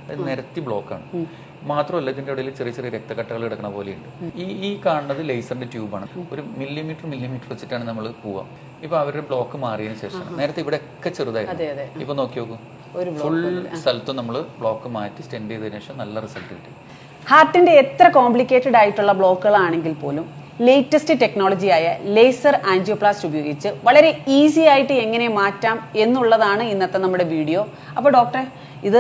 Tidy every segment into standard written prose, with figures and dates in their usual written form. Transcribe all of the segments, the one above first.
അത് നിരത്തി ബ്ലോക്കാണ്. മാത്രമല്ല ഇതിൻ്റെ ഇടയിൽ ചെറിയ ചെറിയ രക്തക്കട്ടകൾ കിടക്കുന്ന പോലെയുണ്ട്. ഈ കാണുന്നത് ലേസറിന്റെ ട്യൂബാണ്. ഒരു മില്ലിമീറ്റർ വെച്ചിട്ടാണ് നമ്മൾ പോവുക. ഇപ്പൊ അവരുടെ ബ്ലോക്ക് മാറിയതിനു ശേഷം നേരത്തെ ഇവിടെ ഒക്കെ ചെറുതായിരുന്നു. ഇപ്പൊ നോക്കി നോക്കൂ, ഫുൾ സ്ഥലത്തും നമ്മൾ ബ്ലോക്ക് മാറ്റി സ്റ്റെൻഡ് ചെയ്തതിനു ശേഷം നല്ല റിസൾട്ട് കിട്ടി. ഹാർട്ടിന്റെ എത്ര കോംപ്ലിക്കേറ്റഡ് ആയിട്ടുള്ള ബ്ലോക്കുകളാണെങ്കിൽ പോലും ലേറ്റസ്റ്റ് ടെക്നോളജിയായ ലേസർ ആൻജിയോപ്ലാസ്റ്റ് ഉപയോഗിച്ച് വളരെ ഈസി ആയിട്ട് എങ്ങനെ മാറ്റാം എന്നുള്ളതാണ് ഇന്നത്തെ നമ്മുടെ വീഡിയോ. അപ്പോൾ ഡോക്ടറെ, ഇത്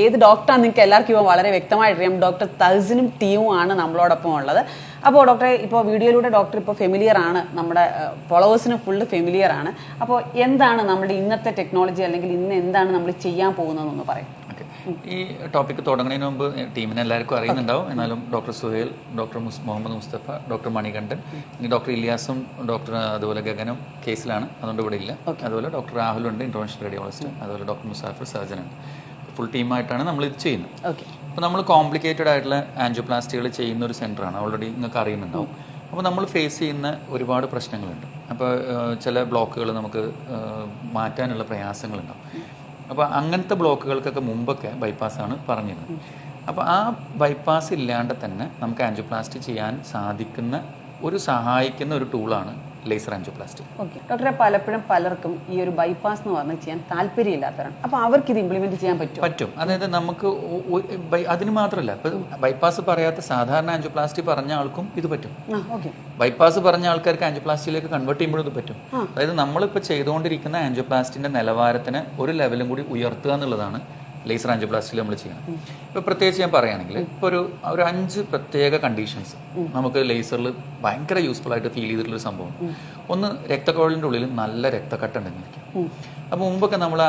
ഏത് ഡോക്ടറാണ് നിങ്ങൾക്ക് എല്ലാവർക്കും ഇപ്പോൾ വളരെ വ്യക്തമായിട്ട് അറിയാം. ഡോക്ടർ തഹസിനും ടീമും ആണ് നമ്മളോടൊപ്പം ഉള്ളത്. അപ്പോൾ ഡോക്ടറെ, ഇപ്പോൾ വീഡിയോയിലൂടെ ഡോക്ടർ ഇപ്പോൾ ഫെമിലിയർ ആണ്, നമ്മുടെ ഫോളോവേഴ്സിന് ഫുള്ള് ഫെമിലിയർ ആണ്. അപ്പോൾ എന്താണ് നമ്മുടെ ഇന്നത്തെ ടെക്നോളജി, അല്ലെങ്കിൽ ഇന്ന് എന്താണ് നമ്മൾ ചെയ്യാൻ പോകുന്നതെന്നൊന്ന് പറയും. ഈ ടോപ്പിക്ക് തുടങ്ങുന്നതിന് മുമ്പ് ടീമിനെ എല്ലാവർക്കും അറിയുന്നുണ്ടാവും. എന്നാലും doctor Suhail, doctor Muhammad Mustafa, doctor Manikandan, ഇനി ഡോക്ടർ ഇലിയാസും ഡോക്ടർ അതുപോലെ ഗഗനും കേസിലാണ്, അതുകൊണ്ട് ഇവിടെ ഇല്ല. അതുപോലെ ഡോക്ടർ രാഹുലുണ്ട്, ഇന്റർവെൻഷൻ റേഡിയോളജിസ്റ്റ്. അതുപോലെ ഡോക്ടർ മുസാഫിർ സർജനുണ്ട്. ഫുൾ ടീമായിട്ടാണ് നമ്മൾ ഇത് ചെയ്യുന്നത്. അപ്പോൾ നമ്മൾ കോംപ്ലിക്കേറ്റഡ് ആയിട്ടുള്ള ആൻജിയോപ്ലാസ്റ്റികൾ ചെയ്യുന്ന ഒരു സെൻ്ററാണ്, ഓൾറെഡി നിങ്ങൾക്ക് അറിയുന്നുണ്ടാവും. അപ്പോൾ നമ്മൾ ഫേസ് ചെയ്യുന്ന ഒരുപാട് പ്രശ്നങ്ങളുണ്ട്. അപ്പോൾ ചില ബ്ലോക്കുകൾ നമുക്ക് മാറ്റാനുള്ള പ്രയാസങ്ങളുണ്ടാവും. അപ്പോൾ അങ്ങനത്തെ ബ്ലോക്കുകൾക്കൊക്കെ മുമ്പൊക്കെ ബൈപ്പാസാണ് പറഞ്ഞിരുന്നത്. അപ്പോൾ ആ ബൈപ്പാസ് ഇല്ലാണ്ട് തന്നെ നമുക്ക് ആൻജിയോപ്ലാസ്റ്റി ചെയ്യാൻ സാധിക്കുന്ന സഹായിക്കുന്ന ഒരു ടൂളാണ് ലേസർ ആൻജിയോപ്ലാസ്റ്റി. ഓക്കെ ഡോക്ടറെ, പലർക്കും ഈ ഒരു ബൈപ്പാസ് എന്ന് പറഞ്ഞാൽ ചെയ്യാൻ താല്പര്യമില്ലാത്തവരാണ്. അപ്പോൾ അവർക്ക് ഇത് ഇംപ്ലിമെന്റ് ചെയ്യാൻ പറ്റും. അതായത് നമുക്ക് അതിന് മാത്രമല്ല, ഇപ്പം ബൈപ്പാസ് പറയാത്ത സാധാരണ ആൻജിയോപ്ലാസ്റ്റി പറഞ്ഞ ആൾക്കും ഇത് പറ്റും. ബൈപ്പാസ് പറഞ്ഞ ആൾക്കാർക്ക് ആൻജിയോപ്ലാസ്റ്റിയിലേക്ക് കൺവേർട്ട് ചെയ്യുമ്പോഴും ഇത് പറ്റും. അതായത് നമ്മളിപ്പോൾ ചെയ്തുകൊണ്ടിരിക്കുന്ന ആൻജിയോപ്ലാസ്റ്റിന്റെ നിലവാരത്തിന് ഒരു ലെവലും കൂടി ഉയർത്തുക എന്നുള്ളതാണ് ലേസർ ആൻജിയോപ്ലാസ്റ്റിയിൽ നമ്മൾ ചെയ്യണം. ഇപ്പോൾ പ്രത്യേകിച്ച് ഞാൻ പറയുകയാണെങ്കിൽ ഇപ്പോൾ ഒരു 5 പ്രത്യേക കണ്ടീഷൻസ് നമുക്ക് ലേസറിൽ ഭയങ്കര യൂസ്ഫുൾ ആയിട്ട് ഫീൽ ചെയ്തിട്ടുള്ളൊരു സംഭവം. ഒന്ന്, രക്തക്കുഴലിൻ്റെ ഉള്ളിൽ നല്ല രക്തക്കട്ട ഉണ്ടെന്നിരിക്കും. അപ്പോൾ മുമ്പൊക്കെ നമ്മൾ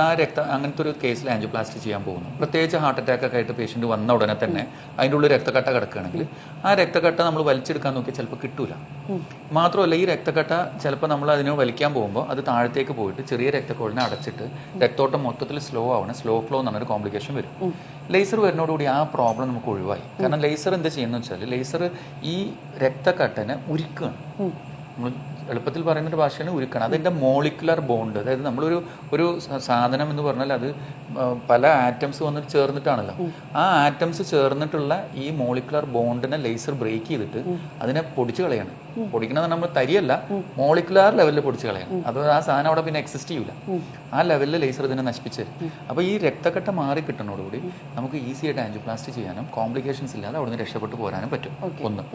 അങ്ങനത്തെ ഒരു കേസിൽ ആൻജിയോപ്ലാസ്റ്റി ചെയ്യാൻ പോകുന്നു. പ്രത്യേകിച്ച് ഹാർട്ട് അറ്റാക്ക് ഒക്കെ ആയിട്ട് പേഷ്യൻ്റ് വന്ന ഉടനെ തന്നെ അതിൻ്റെ ഉള്ളിൽ രക്തക്കട്ട കിടക്കുകയാണെങ്കിൽ ആ രക്തക്കട്ട നമ്മൾ വലിച്ചെടുക്കാൻ നോക്കിയാൽ ചിലപ്പോൾ കിട്ടൂല. മാത്രമല്ല, ഈ രക്തക്കട്ട ചിലപ്പോൾ നമ്മൾ അതിനെ വലിക്കാൻ പോകുമ്പോൾ അത് താഴത്തേക്ക് പോയിട്ട് ചെറിയ രക്തക്കുഴലിനെ അടച്ചിട്ട് രക്തോട്ടം മൊത്തത്തിൽ സ്ലോ ഫ്ലോ എന്ന് പറഞ്ഞൊരു കോംപ്ലിക്കേഷൻ വരും. ലേസർ വരുന്നതോടുകൂടി ആ പ്രോബ്ലം നമുക്ക് ഒഴിവായി. കാരണം ലേസർ എന്താ ചെയ്യുന്നത് വെച്ചാൽ ലേസർ ഈ രക്തക്കട്ടനെ ഉരുക്കുകയാണ്. നമ്മൾ എളുപ്പത്തിൽ പറയുന്നൊരു ഭാഷയാണ് ഉരുക്കണം. അതിൻ്റെ മോളിക്കുലർ ബോണ്ട്, അതായത് ഒരു സാധനം എന്ന് പറഞ്ഞാൽ അത് പല ആറ്റംസ് വന്നിട്ട് ചേർന്നിട്ടാണല്ലോ. ആ ആറ്റംസ് ചേർന്നിട്ടുള്ള ഈ മോളിക്കുലർ ബോണ്ടിനെ ലേസർ ബ്രേക്ക് ചെയ്തിട്ട് അതിനെ പൊടിച്ച് കളയാണ്. പൊടിക്കണത് നമ്മൾ തരിയല്ല, മോളിക്കുലർ ലെവലിൽ പൊടിച്ച് കളയണം. അത് ആ സാധനം അവിടെ പിന്നെ എക്സിസ്റ്റ് ചെയ്യൂല. ആ ലെവലിൽ ലേസർ ഇതിനെ നശിപ്പിച്ച് തരും. അപ്പോൾ ഈ രക്തക്കട്ട മാറി കിട്ടുന്നതോടുകൂടി നമുക്ക് ഈസി ആയിട്ട് ആൻജിയോപ്ലാസ്റ്റി ചെയ്യാനും കോംപ്ലിക്കേഷൻസ് ഇല്ലാതെ അവിടെ നിന്ന് രക്ഷപ്പെട്ടു പോരാനും പറ്റും. ഒന്ന്.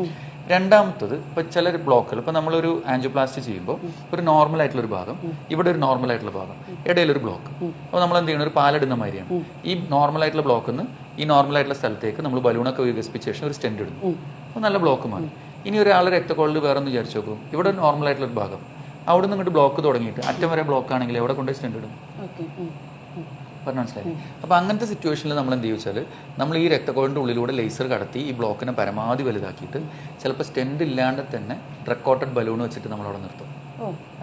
രണ്ടാമത്തത്, ഇപ്പോൾ ചില ബ്ലോക്കുകൾ, ഇപ്പോൾ നമ്മളൊരു ആൻജിയോപ്ലാസ്റ്റി ചെയ്യുമ്പോൾ ഒരു നോർമൽ ആയിട്ടുള്ള ഒരു ഭാഗം, ഇവിടെ ഒരു നോർമൽ ആയിട്ടുള്ള ഭാഗം, ഇടയിലൊരു ബ്ലോക്ക്. അപ്പോൾ നമ്മൾ എന്ത് ചെയ്യണം, ഒരു പാലിടുന്ന മാതിരിയാണ്. ഈ നോർമൽ ആയിട്ടുള്ള ബ്ലോക്കിൽ നിന്ന് ഈ നോർമൽ ആയിട്ടുള്ള സ്ഥലത്തേക്ക് നമ്മൾ ബലൂണൊക്കെ വികസിപ്പിച്ച ശേഷം ഒരു സ്റ്റെൻഡ് ഇടുന്നു. അപ്പോൾ നല്ല ബ്ലോക്ക് മാറി. ഇനി ഒരാൾ രക്തക്കൊള്ളിൽ വേറെ ഒന്ന് വിചാരിച്ചു നോക്കും, ഇവിടെ ഒരു നോർമൽ ആയിട്ടുള്ള ഒരു ഭാഗം, അവിടെ നിന്ന് ഇങ്ങോട്ട് ബ്ലോക്ക് തുടങ്ങിയിട്ട് അറ്റം വരെ ബ്ലോക്ക് ആണെങ്കിൽ എവിടെ കൊണ്ടുപോയി സ്റ്റെൻഡ് ഇടും? പറഞ്ഞ മനസ്സിലായി. അപ്പോൾ അങ്ങനത്തെ സിറ്റുവേഷനിൽ നമ്മൾ എന്ത് ചോദിച്ചാൽ, നമ്മൾ ഈ രക്തക്കൊള്ളിൻ്റെ ഉള്ളിലൂടെ ലേസർ കടത്തി ഈ ബ്ലോക്കിനെ പരമാവധി വലുതാക്കിയിട്ട് ചിലപ്പോൾ സ്റ്റെൻഡ് ഇല്ലാണ്ട് തന്നെ ഡ്രഗ് കോട്ടഡ് ബലൂൺ വെച്ചിട്ട് നമ്മളവിടെ നിർത്തും.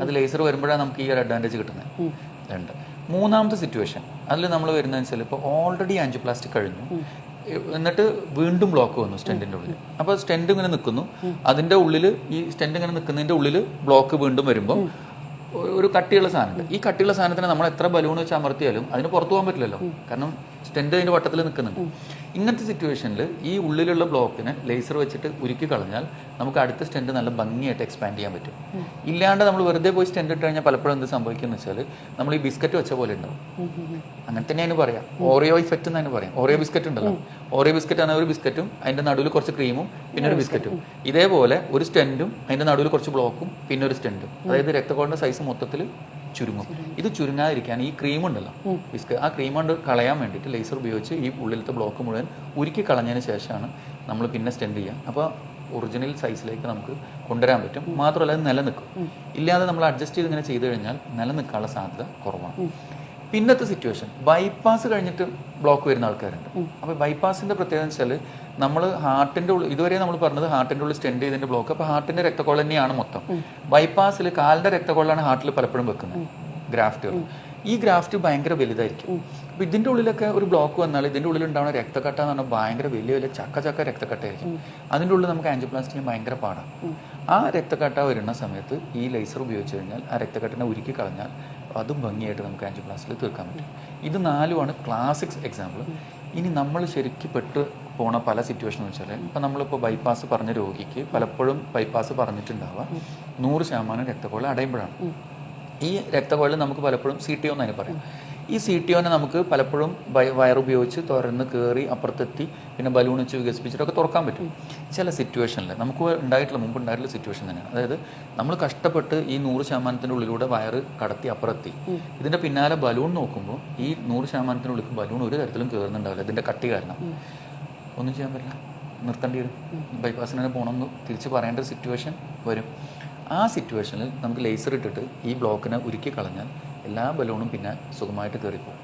അത് ലേസർ വരുമ്പോഴാണ് നമുക്ക് ഈ ഒരു അഡ്വാൻറ്റേജ് കിട്ടുന്നത്. രണ്ട്. മൂന്നാമത്തെ സിറ്റുവേഷൻ, അതിൽ നമ്മൾ വരുന്നതെന്ന് വെച്ചാൽ ഇപ്പോൾ ഓൾറെഡി ആൻജിയോപ്ലാസ്റ്റി കഴിഞ്ഞു, എന്നിട്ട് വീണ്ടും ബ്ലോക്ക് വന്നു സ്റ്റെൻറ്റിൻ്റെ ഉള്ളിൽ. അപ്പോൾ സ്റ്റെൻറ്റ് ഇങ്ങനെ നിൽക്കുന്നു, അതിൻ്റെ ഉള്ളിൽ ഈ സ്റ്റെൻറ്റ് ഇങ്ങനെ നിൽക്കുന്നതിൻ്റെ ഉള്ളിൽ ബ്ലോക്ക് വീണ്ടും വരുമ്പോൾ ഒരു കട്ടിയുള്ള സാധനമുണ്ട്. ഈ കട്ടിയുള്ള സാധനത്തിന് നമ്മൾ എത്ര ബലൂൺ വെച്ച് അമർത്തിയാലും അതിന് പുറത്തു പോകാൻ പറ്റില്ലല്ലോ, കാരണം സ്റ്റെൻറ്റ് അതിൻ്റെ വട്ടത്തിൽ നിൽക്കുന്നുണ്ട്. ഇങ്ങനത്തെ സിറ്റുവേഷനിൽ ഈ ഉള്ളിലുള്ള ബ്ലോക്കിനെ ലേസർ വെച്ചിട്ട് ഉരുക്കി കളഞ്ഞാൽ നമുക്ക് അടുത്ത സ്റ്റെൻറ്റ് നല്ല ഭംഗിയായിട്ട് എക്സ്പാൻഡ് ചെയ്യാൻ പറ്റും. ഇല്ലാണ്ട് നമ്മൾ വെറുതെ പോയി സ്റ്റെൻറ്റ് ഇട്ട് കഴിഞ്ഞാൽ പലപ്പോഴും എന്ത് സംഭവിക്കുമെന്ന് വെച്ചാൽ നമ്മൾ ഈ ബിസ്ക്കറ്റ് വെച്ച പോലെ ഉണ്ടാവും. അങ്ങനെ തന്നെ അതിന് പറയാം, ഓറിയോ ഇഫക്റ്റ് എന്ന് അതിന് പറയാം. ഓറിയോ ബിസ്ക്കറ്റ് ഉണ്ടല്ലോ, ഓറിയോ ബിസ്ക്കറ്റ് ആണ് ഒരു ബിസ്ക്കറ്റും അതിൻ്റെ നടുവിൽ കുറച്ച് ക്രീമും പിന്നെ ഒരു ബിസ്ക്കറ്റും. ഇതേപോലെ ഒരു സ്റ്റെൻറ്റും അതിൻ്റെ നടുവിൽ കുറച്ച് ബ്ലോക്കും പിന്നെ ഒരു സ്റ്റെൻറ്റും. അതായത് രക്തക്കൊള്ളിൻ്റെ സൈസ് മൊത്തത്തിൽ ചുരുങ്ങും. ഇത് ചുരുങ്ങാതിരിക്കാൻ ഈ ക്രീം ഉണ്ടല്ലോ ബിസ്ക്കറ്റ്, ആ ക്രീം കൊണ്ട് കളയാൻ വേണ്ടിയിട്ട് ലേസർ ഉപയോഗിച്ച് ഈ ഉള്ളിലത്തെ ബ്ലോക്ക് മുഴുവൻ ഉരുക്കി കളഞ്ഞതിന് ശേഷമാണ് നമ്മൾ പിന്നെ സ്റ്റെൻഡ് ചെയ്യുക. അപ്പോൾ ഒറിജിനൽ സൈസിലേക്ക് നമുക്ക് കൊണ്ടുവരാൻ പറ്റും. മാത്രമല്ല അത് നിലനിൽക്കും. ഇല്ലാതെ നമ്മൾ അഡ്ജസ്റ്റ് ചെയ്ത് ഇങ്ങനെ ചെയ്ത് കഴിഞ്ഞാൽ നിലനിൽക്കാനുള്ള സാധ്യത കുറവാണ്. പിന്നത്തെ സിറ്റുവേഷൻ, ബൈപ്പാസ് കഴിഞ്ഞിട്ട് ബ്ലോക്ക് വരുന്ന ആൾക്കാരുണ്ട്. അപ്പോൾ ബൈപ്പാസിൻ്റെ പ്രത്യേകത വെച്ചാൽ നമ്മൾ ഹാർട്ടിൻ്റെ ഉള്ളിൽ, ഇതുവരെ നമ്മൾ പറഞ്ഞത് ഹാർട്ടിൻ്റെ ഉള്ളിൽ സ്റ്റെൻഡ് ചെയ്തതിൻ്റെ ബ്ലോക്ക്, അപ്പോൾ ഹാർട്ടിൻ്റെ രക്തക്കൊള്ള തന്നെയാണ് മൊത്തം. ബൈപ്പാസിൽ കാലിൻ്റെ രക്തക്കൊള്ളാണ് ഹാർട്ടിൽ പലപ്പോഴും വെക്കുന്നത്, ഗ്രാഫ്റ്റുകൾ. ഈ ഗ്രാഫ്റ്റ് ഭയങ്കര വലുതായിരിക്കും. അപ്പോൾ ഇതിൻ്റെ ഉള്ളിലൊക്കെ ഒരു ബ്ലോക്ക് വന്നാൽ ഇതിൻ്റെ ഉള്ളിൽ ഉണ്ടാവുന്ന രക്തക്കട്ട എന്ന് പറഞ്ഞാൽ ഭയങ്കര വലിയ ചക്ക രക്തക്കട്ടയായിരിക്കും. അതിൻ്റെ ഉള്ളിൽ നമുക്ക് ആൻജിയോപ്ലാസ്റ്റി ചെയ്യാൻ ഭയങ്കര പാടാണ്. ആ രക്തക്കട്ട വരുന്ന സമയത്ത് ഈ ലേസർ ഉപയോഗിച്ച് കഴിഞ്ഞാൽ ആ രക്തക്കട്ടനെ ഉരുക്കി കളഞ്ഞാൽ അതും ഭംഗിയായിട്ട് നമുക്ക് ആൻജിയോപ്ലാസ്റ്റിയിൽ തീർക്കാൻ പറ്റും. ഇത് 4മാണ് ക്ലാസിക്സ് എക്സാമ്പിൾ. ഇനി നമ്മൾ ശരിക്കും പെട്ട് പോണ പല സിറ്റുവേഷൻ എന്ന് വെച്ചാൽ ഇപ്പം നമ്മളിപ്പോൾ ബൈപ്പാസ് പറഞ്ഞ രോഗിക്ക് പലപ്പോഴും ബൈപ്പാസ് പറഞ്ഞിട്ടുണ്ടാവുക 100% രക്തക്കൊഴൽ അടയുമ്പോഴാണ്. ഈ രക്തക്കൊഴൽ നമുക്ക് പലപ്പോഴും CTO എന്നതിന് പറയാം. ഈ CTOനെ നമുക്ക് പലപ്പോഴും വയറുപയോഗിച്ച് തുറന്ന് കയറി അപ്പുറത്തെത്തി പിന്നെ ബലൂൺ വെച്ച് വികസിപ്പിച്ചിട്ടൊക്കെ തുറക്കാൻ പറ്റും. ചില സിറ്റുവേഷനിൽ നമുക്ക് മുമ്പ് ഉണ്ടായിട്ടുള്ള സിറ്റുവേഷൻ തന്നെയാണ്. അതായത് നമ്മൾ കഷ്ടപ്പെട്ട് ഈ 100% ഉള്ളിലൂടെ വയറ് കടത്തി അപ്പുറത്തി ഇതിൻ്റെ പിന്നാലെ ബലൂൺ നോക്കുമ്പോൾ ഈ 100% ഉള്ളിൽ ബലൂൺ ഒരു തരത്തിലും കയറുന്നുണ്ടാവില്ല. ഇതിൻ്റെ കട്ടി കാരണം ഒന്നും ചെയ്യാൻ പറ്റില്ല, നിർത്തേണ്ടി വരും. ബൈപ്പാസിന് തന്നെ പോകണമെന്ന് തിരിച്ച് പറയേണ്ട ഒരു സിറ്റുവേഷൻ വരും. ആ സിറ്റുവേഷനിൽ നമുക്ക് ലേസർ ഇട്ടിട്ട് ഈ ബ്ലോക്കിനെ ഉരുക്കി കളഞ്ഞാൽ എല്ലാ ബലൂണും പിന്നെ സുഖമായിട്ട് കയറിപ്പോകും.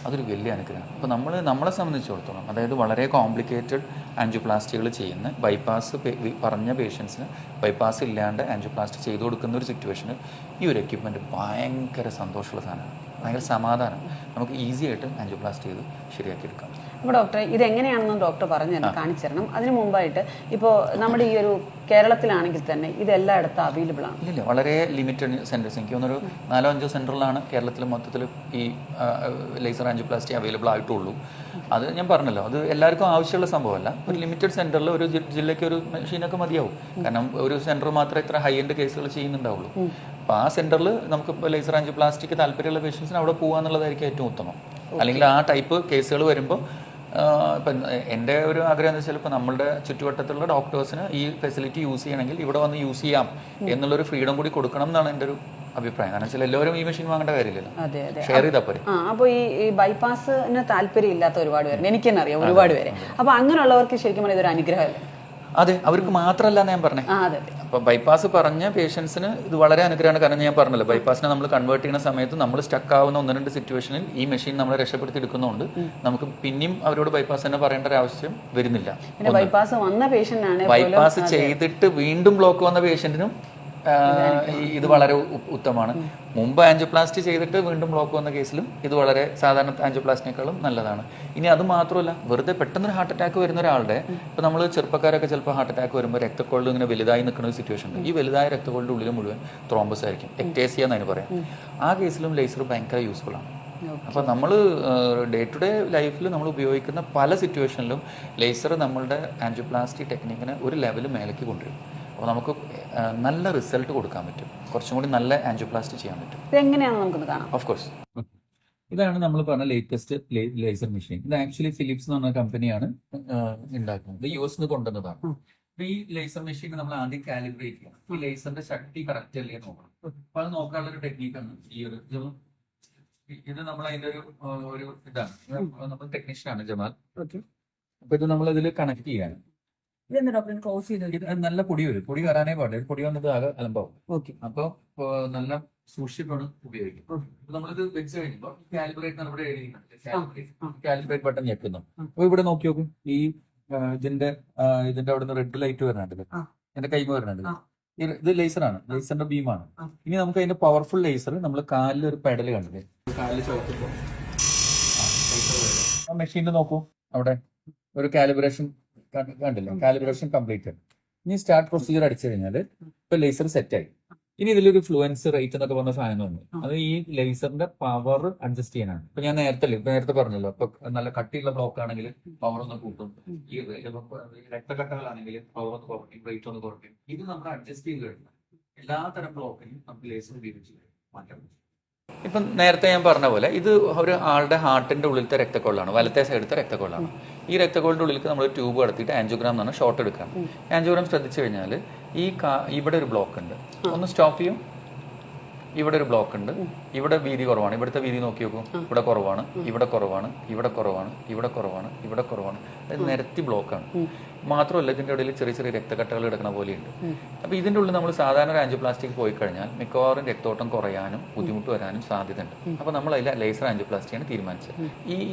അതൊരു വലിയ അനുഗ്രഹമാണ്. അപ്പോൾ നമ്മളെ സംബന്ധിച്ചിടത്തോളം അതായത് വളരെ കോംപ്ലിക്കേറ്റഡ് ആൻജിയോപ്ലാസ്റ്റികൾ ചെയ്യുന്ന ബൈപ്പാസ് പറഞ്ഞ പേഷ്യൻസിന് ബൈപ്പാസ് ഇല്ലാണ്ട് ആൻജിയോപ്ലാസ്റ്റി ചെയ്തു കൊടുക്കുന്ന ഒരു സിറ്റുവേഷനിൽ ഈ ഒരു എക്യുപ്മെൻറ്റ് ഭയങ്കര സന്തോഷമുള്ള സാധനമാണ്, ഭയങ്കര സമാധാനം. നമുക്ക് ഈസി ആയിട്ട് ആൻജിയോപ്ലാസ്റ്റി ചെയ്ത് ശരിയാക്കിയെടുക്കാം. അപ്പോൾ ഡോക്ടറെ ഇതെങ്ങനെയാണെന്ന് ഡോക്ടർ കാണിച്ചു തരണം. അതിന് മുമ്പായിട്ട് ഇപ്പോൾ നമ്മുടെ ഈ ഒരു കേരളത്തിലാണെങ്കിൽ തന്നെ ഇത് എല്ലായിടത്തും അവൈലബിൾ ആണ്? ഇല്ല, വളരെ ലിമിറ്റഡ് സെൻറ്റേഴ്സ്. എനിക്ക് തോന്നുന്നൊരു 4-5 സെൻറ്ററിലാണ് കേരളത്തിൽ മൊത്തത്തിൽ ഈ ലേസർ ആൻജിയോപ്ലാസ്റ്റി അവൈലബിൾ ആയിട്ടുള്ളൂ. അത് ഞാൻ പറഞ്ഞല്ലോ, അത് എല്ലാവർക്കും ആവശ്യമുള്ള സംഭവമല്ല. ഒരു ലിമിറ്റഡ് സെൻറ്ററിൽ ഒരു ജില്ലയ്ക്ക് ഒരു മെഷീനൊക്കെ മതിയാവും. കാരണം ഒരു സെൻറ്റർ മാത്രമേ ഇത്ര ഹൈ എൻഡ് കേസുകൾ ചെയ്യുന്നുണ്ടാവുള്ളൂ. അപ്പോൾ ആ സെൻറ്ററിൽ നമുക്ക് ലേസർ ആൻജിയോപ്ലാസ്റ്റിക്ക് താല്പര്യമുള്ള പേഷ്യൻസിന് അവിടെ പോകുകയെന്നുള്ളതായിരിക്കും ഏറ്റവും ഉത്തമം. അല്ലെങ്കിൽ ആ ടൈപ്പ് കേസുകൾ വരുമ്പോൾ ഇപ്പം എൻ്റെ ഒരു ആഗ്രഹം എന്ന് വെച്ചാൽ ഇപ്പോൾ നമ്മുടെ ചുറ്റുവട്ടത്തുള്ള ഡോക്ടേഴ്സിന് ഈ ഫെസിലിറ്റി യൂസ് ചെയ്യണമെങ്കിൽ ഇവിടെ വന്ന് യൂസ് ചെയ്യാം എന്നുള്ളൊരു ഫ്രീഡം കൂടി കൊടുക്കണം എന്നാണ് എൻ്റെ ഒരു അഭിപ്രായം. കാരണം വെച്ചാൽ എല്ലാവരും ഈ മെഷീൻ വാങ്ങേണ്ട കാര്യമില്ലല്ലോ, ഷെയർ ചെയ്താൽ പോരെ. അപ്പോൾ ഈ ബൈപ്പാസിന് താല്പര്യം ഇല്ലാത്ത ഒരുപാട് പേര്, എനിക്ക് തന്നെ അറിയാം ഒരുപാട് പേര്. അപ്പോൾ അങ്ങനെയുള്ളവർക്ക് ശരിക്കും പറഞ്ഞാൽ ഇതൊരു അനുഗ്രഹമല്ലേ? അതെ, അവർക്ക് മാത്രമല്ല ഞാൻ പറഞ്ഞത്. അപ്പോൾ ബൈപ്പാസ് പറഞ്ഞ പേഷ്യൻസിന് ഇത് വളരെ അനുഗ്രഹമാണ്. കാരണം ഞാൻ പറഞ്ഞല്ലോ, ബൈപ്പാസിനെ നമ്മൾ കൺവേർട്ട് ചെയ്യുന്ന സമയത്ത് നമ്മൾ സ്റ്റക്ക് ആവുന്ന 1-2 സിറ്റുവേഷനിൽ ഈ മെഷീൻ നമ്മളെ രക്ഷപ്പെടുത്തി എടുക്കുന്നതുകൊണ്ട് നമുക്ക് പിന്നെയും അവരോട് ബൈപ്പാസ് തന്നെ പറയേണ്ട ഒരു ആവശ്യം വരുന്നില്ല. ബൈപ്പാസ് ചെയ്തിട്ട് വീണ്ടും ബ്ലോക്ക് വന്ന പേഷ്യന്റിനും ഇത് വളരെ ഉത്തമമാണ്. മുമ്പ് ആൻജിയോപ്ലാസ്റ്റി ചെയ്തിട്ട് വീണ്ടും ബ്ലോക്ക് വന്ന കേസിലും ഇത് വളരെ സാധാരണ ആൻജിയോപ്ലാസ്റ്റിനേക്കാളും നല്ലതാണ്. ഇനി അത് മാത്രമല്ല, വെറുതെ പെട്ടെന്ന് ഹാർട്ട് അറ്റാക്ക് വരുന്ന ഒരാളുടെ, ഇപ്പോൾ നമ്മൾ ചെറുപ്പക്കാരൊക്കെ ചിലപ്പോൾ ഹാർട്ട് അറ്റാക്ക് വരുമ്പോൾ രക്തക്കൊഴൽ ഇങ്ങനെ വലുതായി നിൽക്കുന്ന ഒരു സിറ്റുവേഷൻ ഉണ്ട്. ഈ വലുതായ രക്തക്കൊഴലിൻ്റെ ഉള്ളിൽ മുഴുവൻ ത്രോംബസ് ആയിരിക്കും, എക്ടേസിയ എന്നതിന് പറയാം. ആ കേസിലും ലേസർ ഭയങ്കര യൂസ്ഫുൾ ആണ്. അപ്പോൾ നമ്മൾ ഡേ ടു ഡേ ലൈഫിൽ നമ്മൾ ഉപയോഗിക്കുന്ന പല സിറ്റുവേഷനിലും ലേസർ നമ്മളുടെ ആൻജിയോപ്ലാസ്റ്റി ടെക്നിക്കിനെ ഒരു ലെവൽ മേലേക്ക് കൊണ്ടുവരും. അപ്പോൾ നമുക്ക് നല്ല റിസൾട്ട് കൊടുക്കാൻ പറ്റും, കുറച്ചും കൂടി നല്ല ആൻജിയോപ്ലാസ്റ്റി ചെയ്യാൻ പറ്റും. എങ്ങനെയാണ് നമുക്കൊന്ന് കാണാം? Of course. ഇതാണ് നമ്മൾ പറഞ്ഞ ലേറ്റസ്റ്റ് ലേസർ മെഷീൻ. ഇത് ആക്ച്വലി ഫിലിപ്സ് എന്ന് പറഞ്ഞ കമ്പനിയാണ് ഉണ്ടാക്കുന്നത്. ഇത് US നിന്ന് കൊണ്ടുവന്നതാണ്. ഈ ലേസർ മെഷീൻ നമ്മൾ ആദ്യം കാലിബ്രേറ്റ് ചെയ്യണം. ഈ ലേസറിന്റെ ശക്തി കറക്റ്റ് അല്ലേ നോക്കണം. അപ്പൊ അത് നോക്കാനുള്ള ഒരു ടെക്നിക്കാണ് ഈ ഒരു ഇത് നമ്മൾ അതിന്റെ ഒരു ഇതാണ്. നമ്മൾ ടെക്നീഷ്യനാണ് ജമാൽ. അപ്പൊ ഇത് നമ്മൾ ഇതിൽ കണക്ട് ചെയ്യാണ്. ക്ലോസ് ചെയ്ത് നല്ല പൊടി വരും, പൊടി വരാനേ പാടില്ല. പൊടി വന്നത് ആകെ അലമ്പാവും. അപ്പൊ നല്ല സൂക്ഷിപ്പാണ് ഉപയോഗിക്കും. നമ്മളിത് വെച്ച് കഴിയുമ്പോൾ കാലിബ്രേറ്റ് നമ്മുടെ കാലിബ്രേറ്റ് ബട്ടൺ ഞെക്കുന്നു. അപ്പൊ ഇവിടെ നോക്കി നോക്കും, ഈ ഇതിന്റെ അവിടെ നിന്ന് റെഡ് ലൈറ്റ് വരണുണ്ടല്ലോ, എന്റെ കൈമ വരണുണ്ടല്ലോ. ഇത് ലേസറാണ്, ലേസറിന്റെ ബീമാണ്. ഇനി നമുക്ക് അതിന്റെ പവർഫുൾ ലേസർ നമ്മൾ കാലിൽ ഒരു പെഡൽ കണ്ടില്ലേ, കാലിൽ ചവിട്ടുമ്പോൾ ആ മെഷീനിൽ നോക്കൂ, അവിടെ ഒരു കാലിബ്രേഷൻ കണ്ടില്ല, കാലിബ്രേഷൻ കംപ്ലീറ്റ് ആണ്. ഇനി സ്റ്റാർട്ട് പ്രൊസീജിയർ അടിച്ചു കഴിഞ്ഞാൽ ഇപ്പൊ ലേസർ സെറ്റ് ആയി. ഇനി ഇതിലൊരു ഫ്ലുവൻസ് റേറ്റ് എന്നൊക്കെ പറഞ്ഞ സാധനം വന്നു. അത് ഈ ലേസറിന്റെ പവർ അഡ്ജസ്റ്റ് ചെയ്യാനാണ്. ഇപ്പൊ ഞാൻ നേരത്തെ പറഞ്ഞല്ലോ, ഇപ്പൊ നല്ല കട്ടിയുള്ള ബ്ലോക്ക് ആണെങ്കിൽ പവർ ഒന്ന് കൂട്ടും, ഈ രക്തക്കട്ടകളാണെങ്കിൽ പവർ ഒന്ന് കുറയ്ക്കും, റേറ്റ് ഒന്ന് കുറയ്ക്കും. ഇത് നമ്മൾ അഡ്ജസ്റ്റ് ചെയ്ത് കഴിഞ്ഞാൽ എല്ലാ തരം ബ്ലോക്കിനും നമുക്ക് ലേസർ ഉപയോഗിച്ച് മാറ്റാൻ പറ്റും. ഇപ്പം നേരത്തെ ഞാൻ പറഞ്ഞ പോലെ ഇത് ഒരു ആളുടെ ഹാർട്ടിന്റെ ഉള്ളിലത്തെ രക്തക്കൊള്ളാണ്, വലത്തെ സൈഡത്തെ രക്തക്കൊള്ളാണ്. ഈ രക്തക്കൊള്ളിന്റെ ഉള്ളിലേക്ക് നമ്മൾ ട്യൂബ് കടത്തിയിട്ട് ആൻജിയോഗ്രാം എന്ന് പറഞ്ഞാൽ ഷോട്ട് എടുക്കാം. ആൻജിയോഗ്രാം ശ്രദ്ധിച്ചു കഴിഞ്ഞാൽ ഇവിടെ ഒരു ബ്ലോക്ക് ഉണ്ട്, ഒന്ന് സ്റ്റോപ്പ് ചെയ്യും. ഇവിടെ ഒരു ബ്ലോക്ക് ഉണ്ട്, ഇവിടെ വീതി കുറവാണ്, ഇവിടുത്തെ വീതി നോക്കി നോക്കും, ഇവിടെ കുറവാണ്, ഇവിടെ കുറവാണ്, ഇവിടെ കുറവാണ്, ഇവിടെ കുറവാണ്, ഇവിടെ കുറവാണ്. അത് നിരത്തി ബ്ലോക്കാണ്. മാത്രമല്ല ഇതിന്റെ ഇടയിൽ ചെറിയ ചെറിയ രക്തക്കട്ടകൾ കിടക്കുന്ന പോലെയുണ്ട്. അപ്പൊ ഇതിന്റെ ഉള്ളിൽ നമ്മൾ സാധാരണ ഒരു ആൻജിയോപ്ലാസ്റ്റിക് പോയി കഴിഞ്ഞാൽ മിക്കവാറും രക്തോട്ടം കുറയാനും ബുദ്ധിമുട്ട് വരാനും സാധ്യതയുണ്ട്. അപ്പൊ നമ്മൾ അതിൽ ലേസർ ആൻജിയോപ്ലാസ്റ്റിയാണ് തീരുമാനിച്ചത്.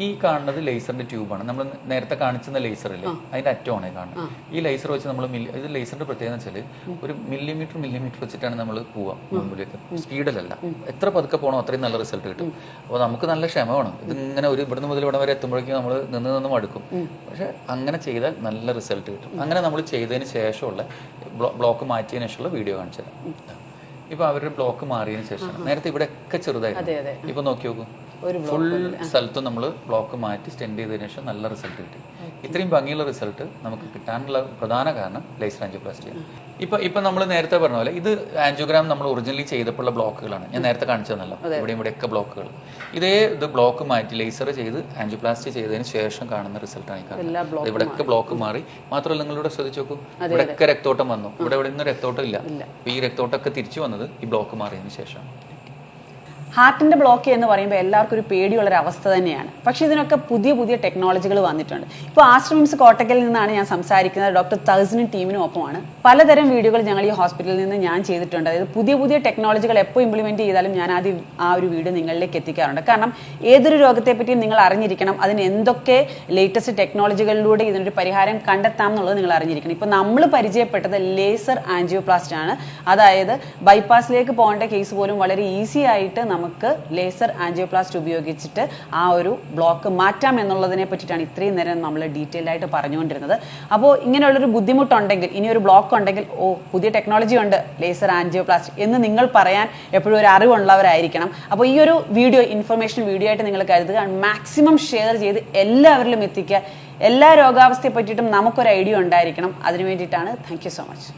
ഈ കാണുന്നത് ലേസറിന്റെ ട്യൂബാണ്. നമ്മൾ നേരത്തെ കാണിച്ചുന്ന ലേസറില്ലേ, അതിന്റെ അറ്റമാണ് കാണുന്നത്. ഈ ലേസർ വെച്ച് നമ്മൾ ഇത് ലേസറിന്റെ പ്രത്യേകത വെച്ചാൽ ഒരു മില്ലിമീറ്റർ വെച്ചിട്ടാണ് നമ്മൾ പോവുക മുമ്പിലേക്ക്. സ്പീഡിലല്ല, എത്ര പതുക്കെ പോകണോ അത്രയും നല്ല റിസൾട്ട് കിട്ടും. അപ്പോൾ നമുക്ക് നല്ല ക്ഷമ വേണം. ഇതിങ്ങനെ ഇവിടുന്ന് മുതൽ ഇവിടെ വരെ എത്തുമ്പോഴേക്കും നമ്മൾ നിന്ന് മടുക്കും. പക്ഷെ അങ്ങനെ ചെയ്താൽ നല്ല റിസൾട്ട് കിട്ടും. അങ്ങനെ നമ്മൾ ചെയ്തതിന് ശേഷമുള്ള ബ്ലോക്ക് മാറ്റിയതിനു ശേഷമുള്ള വീഡിയോ കാണിച്ചു തരാം. ഇപ്പൊ അവരുടെ ബ്ലോക്ക് മാറിയതിനു ശേഷം നേരത്തെ ഇവിടെ ഒക്കെ ചെറുതായിരുന്നു. ഇപ്പൊ നോക്കി നോക്കൂ, ഫുൾ സ്ഥലത്തും നമ്മൾ ബ്ലോക്ക് മാറ്റി സ്റ്റെൻഡ് ചെയ്തതിനു ശേഷം നല്ല റിസൾട്ട് കിട്ടി. ഇത്രയും ഭംഗിയുള്ള റിസൾട്ട് നമുക്ക് കിട്ടാനുള്ള പ്രധാന കാരണം ലേസർ ആൻജിയോപ്ലാസ്റ്റിയാണ്. ഇപ്പൊ നമ്മൾ നേരത്തെ പറഞ്ഞ പോലെ ഇത് ആൻജിയോഗ്രാം നമ്മൾ ഒറിജിനലി ചെയ്തപ്പോഴുള്ള ബ്ലോക്കുകളാണ്. ഞാൻ നേരത്തെ കാണിച്ചതല്ലോ, ഇവിടെയൊക്കെ ബ്ലോക്കുകൾ. ഇത് ബ്ലോക്ക് മാറ്റി ലേസർ ചെയ്ത് ആൻജിയോപ്ലാസ്റ്റി ചെയ്തതിന് ശേഷം കാണുന്ന റിസൾട്ടാണ് ഈ കാണുന്നത്. ഇവിടെയൊക്കെ ബ്ലോക്ക് മാറി. മാത്രമല്ല നിങ്ങളിവിടെ ശ്രദ്ധിച്ചു നോക്കൂ, ഇവിടെയൊക്കെ രക്തോട്ടം വന്നു. ഇവിടെ നിന്ന് രക്തോട്ടം ഇല്ല. ഈ രക്തോട്ടമൊക്കെ തിരിച്ചു വന്നത് ഈ ബ്ലോക്ക് മാറിയതിന് ശേഷം. ഹാർട്ടിൻ്റെ ബ്ലോക്ക് എന്ന് പറയുമ്പോൾ എല്ലാവർക്കും ഒരു പേടിയുള്ളൊരു അവസ്ഥ തന്നെയാണ്. പക്ഷേ ഇതിനൊക്കെ പുതിയ പുതിയ ടെക്നോളജികൾ വന്നിട്ടുണ്ട്. ഇപ്പോൾ ആശ്രമിംസ് കോട്ടക്കലിൽ നിന്നാണ് ഞാൻ സംസാരിക്കുന്നത്. ഡോക്ടർ തഹസിനും ടീമിനും ഒപ്പമാണ്. പലതരം വീഡിയോകൾ ഞങ്ങൾ ഈ ഹോസ്പിറ്റലിൽ നിന്ന് ഞാൻ ചെയ്തിട്ടുണ്ട്. അതായത് പുതിയ പുതിയ ടെക്നോളജികൾ എപ്പോൾ ഇംപ്ലിമെൻറ്റ് ചെയ്താലും ഞാൻ ആദ്യം ആ ഒരു വീഡിയോ നിങ്ങളിലേക്ക് എത്തിക്കാറുണ്ട്. കാരണം ഏതൊരു രോഗത്തെപ്പറ്റിയും നിങ്ങൾ അറിഞ്ഞിരിക്കണം, അതിന് എന്തൊക്കെ ലേറ്റസ്റ്റ് ടെക്നോളജികളിലൂടെ ഇതിനൊരു പരിഹാരം കണ്ടെത്താം എന്നുള്ളത് നിങ്ങൾ അറിഞ്ഞിരിക്കണം. ഇപ്പോൾ നമ്മൾ പരിചയപ്പെട്ടത് ലേസർ ആൻജിയോപ്ലാസ്റ്റ് ആണ്. അതായത് ബൈപ്പാസിലേക്ക് പോകേണ്ട കേസ് പോലും വളരെ ഈസി ആയിട്ട് നമുക്ക് ലേസർ ആൻജിയോപ്ലാസ്റ്റ് ഉപയോഗിച്ചിട്ട് ആ ഒരു ബ്ലോക്ക് മാറ്റാം എന്നുള്ളതിനെ പറ്റിയിട്ടാണ് ഇത്രയും നേരം നമ്മൾ ഡീറ്റെയിൽ ആയിട്ട് പറഞ്ഞുകൊണ്ടിരുന്നത്. അപ്പോൾ ഇങ്ങനെയുള്ളൊരു ബുദ്ധിമുട്ടുണ്ടെങ്കിൽ, ഇനി ഒരു ബ്ലോക്ക് ഉണ്ടെങ്കിൽ, പുതിയ ടെക്നോളജി ഉണ്ട് ലേസർ ആൻജിയോപ്ലാസ്റ്റ് എന്ന് നിങ്ങൾ പറയാൻ എപ്പോഴും ഒരു അറിവുള്ളവരായിരിക്കണം. അപ്പോൾ ഈ ഒരു വീഡിയോ ഇൻഫർമേഷൻ വീഡിയോ ആയിട്ട് നിങ്ങൾ കരുതുക, മാക്സിമം ഷെയർ ചെയ്ത് എല്ലാവരിലും എത്തിക്കുക. എല്ലാ രോഗാവസ്ഥയെ പറ്റിയിട്ടും നമുക്കൊരു ഐഡിയ ഉണ്ടായിരിക്കണം. അതിനു വേണ്ടിയിട്ടാണ്. Thank you so much.